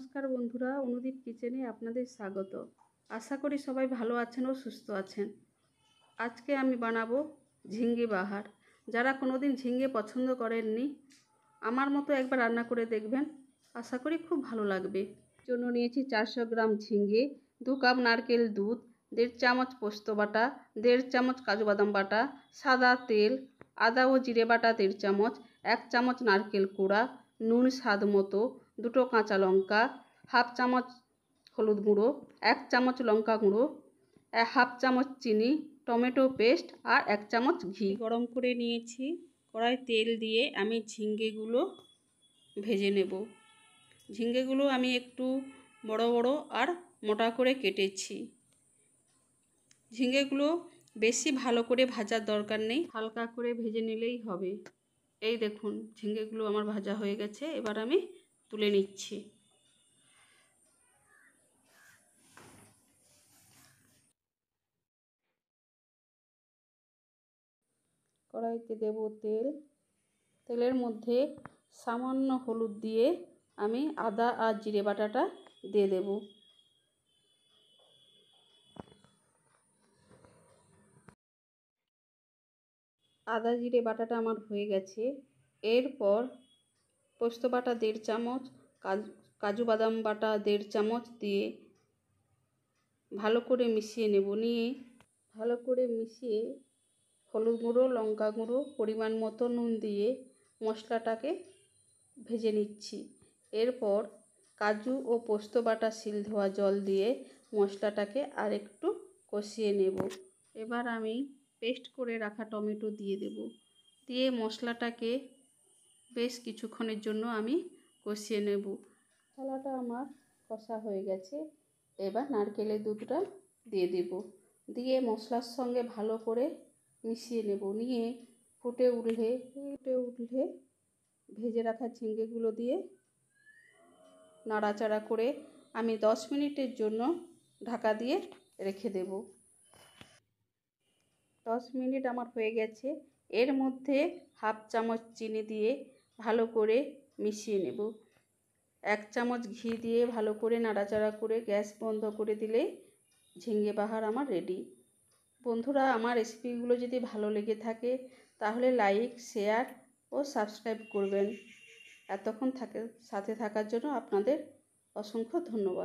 নমস্কার বন্ধুরা, অনুদীপ কিচেনে আপনাদের স্বাগত। আশা করি সবাই ভালো আছেন ও সুস্থ আছেন। আজকে আমি বানাবো ঝিঙ্গে বাহার। যারা কোনোদিন ঝিঙ্গে পছন্দ করেননি, আমার মতো একবার রান্না করে দেখবেন, আশা করি খুব ভালো লাগবে। জন্য নিয়েছি 400 গ্রাম ঝিঙ্গে, 2 কাপ নারকেল দুধ, 1.5 চামচ পোস্ত বাটা, 1.5 চামচ কাজু বাদাম বাটা, সাদা তেল, আদা ও জিরে বাটা 1.5 চামচ, 1 চামচ নারকেল কোড়া, নুন স্বাদ মতো, 2টো কাঁচা লঙ্কা, 1/2 চামচ হলুদ গুঁড়ো, 1 চামচ লঙ্কা গুঁড়ো, 1/2 চামচ চিনি, টমেটো পেস্ট আর 1 চামচ ঘি। গরম করে নিয়েছি। কড়াই তেল দিয়ে আমি ঝিঙ্গেগুলো ভেজে নেব। ঝিঙ্গেগুলো আমি একটু বড় বড় আর মোটা করে কেটেছি। ঝিঙ্গেগুলো বেশি ভালো করে ভাজার দরকার নেই, হালকা করে ভেজে নিলেই হবে। এই দেখুন, ঝিঙ্গেগুলো আমার ভাজা হয়ে গেছে। এবার আমি তুলে নিচ্ছি। কড়াইতে দেব তেল। তেলের মধ্যে সামান্য হলুদ দিয়ে আমি আদা আর জিরে বাটাটা দিয়ে দেব। আদা জিরে বাটাটা আমার হয়ে গেছে। এরপর পোস্ত বাটা 1.5 চামচ, কাজু বাদাম বাটা 1.5 চামচ দিয়ে ভালো করে মিশিয়ে নেব। নিয়ে ভালো করে মিশিয়ে হলুদ গুঁড়ো, লঙ্কা গুঁড়ো, পরিমাণ মতো নুন দিয়ে মশলাটাকে ভেজে নিচ্ছি। এরপর কাজু ও পোস্ত বাটা শিল ধোয়া জল দিয়ে মশলাটাকে আর একটু কষিয়ে নেব। এবার আমি পেস্ট করে রাখা টমেটো দিয়ে দেব। দিয়ে মশলাটাকে বেশ কিছুক্ষণের জন্য আমি কষিয়ে নেব। মশলাটা আমার কষা হয়ে গেছে। এবার নারকেলের দুধটা দিয়ে দেব। দিয়ে মশলার সঙ্গে ভালো করে মিশিয়ে নেব। নিয়ে ফুটে উঠলে ভেজে রাখা ঝিঙ্গেগুলো দিয়ে নাড়াচাড়া করে আমি 10 মিনিটের জন্য ঢাকা দিয়ে রেখে দেব। 10 মিনিট আমার হয়ে গেছে। এর মধ্যে 1/2 চামচ চিনি দিয়ে ভালো করে মিশিয়ে নেব। 1 চামচ ঘি দিয়ে ভালো করে নাড়াচাড়া করে গ্যাস বন্ধ করে দিলে ঝিঙ্গে বাহার আমার রেডি। বন্ধুরা, আমার রেসিপিগুলো যদি ভালো লেগে থাকে তাহলে লাইক, শেয়ার ও সাবস্ক্রাইব করবেন। এতক্ষণ সাথে থাকার জন্য আপনাদের অসংখ্য ধন্যবাদ।